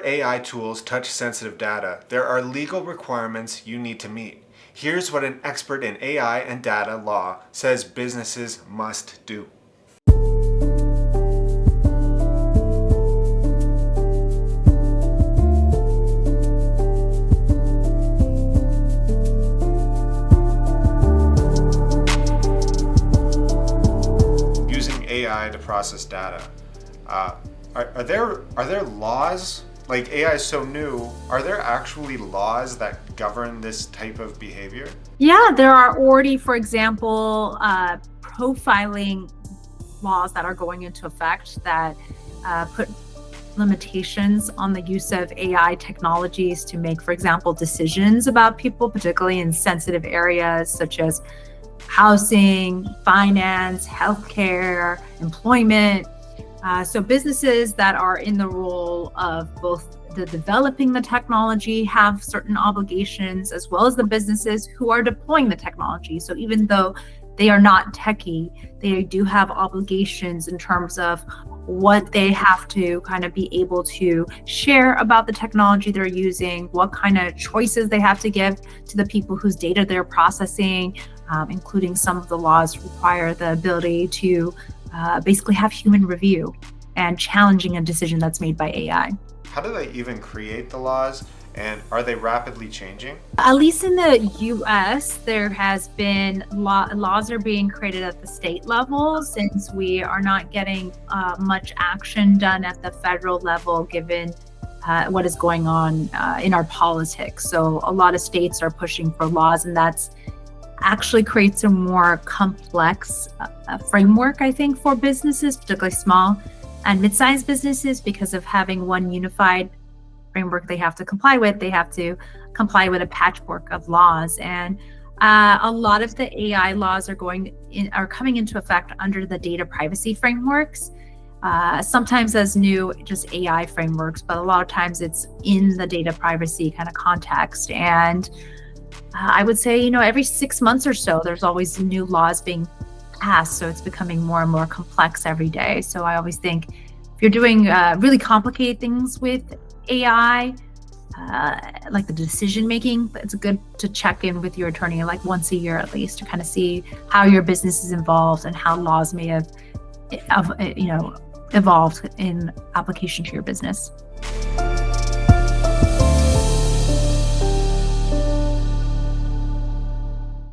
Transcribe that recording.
AI tools touch sensitive data, there are legal requirements you need to meet. Here's what an expert in AI and data law says businesses must do. Using AI to process data. Are there laws? Like, AI is so new, are there actually laws that govern this type of behavior? Yeah, there are already, for example, profiling laws that are going into effect that put limitations on the use of AI technologies to make, for example, decisions about people, particularly in sensitive areas such as housing, finance, healthcare, employment. So businesses that are in the role of both the developing the technology have certain obligations, as well as the businesses who are deploying the technology. So even though they are not techie, they do have obligations in terms of what they have to kind of be able to share about the technology they're using, what kind of choices they have to give to the people whose data they're processing, including some of the laws require the ability to basically have human review and challenging a decision that's made by AI. How do they even create the laws, and are they rapidly changing? At least in the US, there has been laws are being created at the state level, since we are not getting much action done at the federal level given what is going on in our politics. So a lot of states are pushing for laws, and that's actually creates a more complex framework, I think, for businesses, particularly small and mid-sized businesses, because of having one unified framework they have to comply with. They have to comply with a patchwork of laws, and a lot of the AI laws are coming into effect under the data privacy frameworks. Sometimes as new just AI frameworks, but a lot of times it's in the data privacy kind of context. And I would say, every 6 months or so, there's always new laws being passed. So it's becoming more and more complex every day. So I always think if you're doing really complicated things with AI, like the decision making, it's good to check in with your attorney like once a year at least to kind of see how your business is involved and how laws may have evolved in application to your business.